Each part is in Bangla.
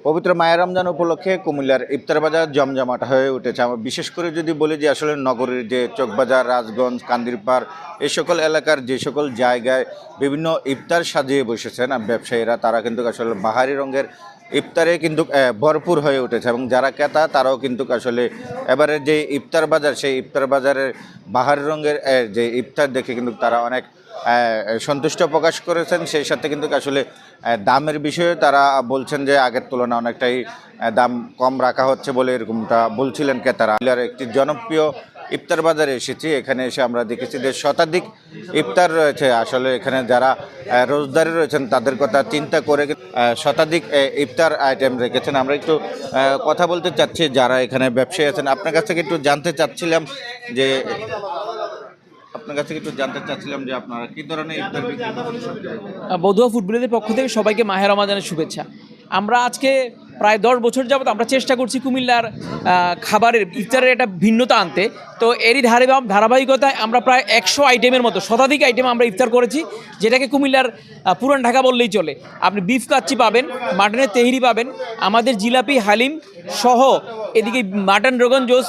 পবিত্র মাহে রমজান উপলক্ষে কুমিল্লার ইফতার বাজার জমজমাট হয়ে উঠেছে। আমরা বিশেষ করে যদি বলি যে আসলে নগরীর যে চকবাজার, রাজগঞ্জ, কান্দিরপাড় এই সকল এলাকার যে সকল জায়গায় বিভিন্ন ইফতার সাজিয়ে বসেছেন ব্যবসায়ীরা, তারা কিন্তু আসলে বাহারি রঙের ইফতারে কিন্তু ভরপুর হয়ে উঠেছে এবং যারা ক্রেতা তারাও কিন্তু আসলে এবারে যে ইফতার বাজার সেই ইফতার বাজারের বাহারি রঙের যে ইফতার দেখে কিন্তু তারা অনেক সন্তুষ্ট প্রকাশ করেছেন। সেই সাথে কিন্তু আসলে দামের বিষয়ে তারা বলছেন যে আগের তুলনায় অনেকটাই দাম কম রাখা হচ্ছে বলে এরকমটা বলছিলেন ক্রেতারা। একটি জনপ্রিয় ইফতার বাজারে এসেছি। এখানে এসে আমরা দেখেছি যে শতাধিক ইফতার রয়েছে। আসলে এখানে যারা রোজদারি রয়েছেন তাদের কথা চিন্তা করে শতাধিক ইফতার আইটেম রেখেছেন। আমরা একটু কথা বলতে চাচ্ছি যারা এখানে ব্যবসায়ী আছেন, আপনার কাছ থেকে একটু জানতে চাচ্ছিলাম যে আপনারা কি ধরনের ইফতার বিক্রি করেন? বধুয়া ফুটবলের পক্ষ থেকে সবাইকে মাহে রমাদানের শুভেচ্ছা। আমরা আজকে প্রায় 10 বছর যাবত আমরা চেষ্টা করছি কুমিল্লার খাবারের ইফতারের একটা ভিন্নতা আনতে। তো এরই ধারাবাহিকতায় আমরা প্রায় 100 আইটেমের মতো শতাধিক আইটেম আমরা ইফতার করেছি, যেটাকে কুমিল্লার পুরান ঢাকা বললেই চলে। আপনি বিফ কাচ্চি পাবেন, মাটনের তেহরি পাবেন, আমাদের জিলাপি, হালিম সহ এদিকে মাটন রোগন জোস,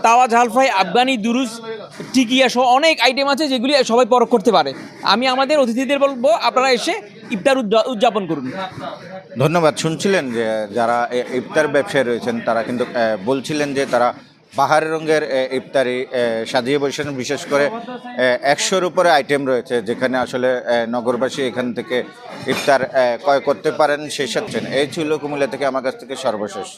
তাওয়া ঝাল ফ্রাই, আফগানি দুরুস, টিকিয়া সহ অনেক আইটেম আছে যেগুলি সবাই পরখ করতে পারে। আমি আমাদের অতিথিদের বলবো আপনারা এসে ইফতার উদযাপন করুন। ধন্যবাদ। শুনছিলেন যে যারা ইফতার ব্যবসায়ী রয়েছেন তারা কিন্তু বলছিলেন যে তারা বাহারি রঙের ইফতারি সাজিয়ে বসেছেন। বিশেষ করে 100-র উপরে আইটেম রয়েছে, যেখানে আসলে নগরবাসী এখান থেকে ইফতার ক্রয় করতে পারেন। সেই সাথে এই ছিল কুমিল্লা থেকে আমার কাছ থেকে সর্বশেষ।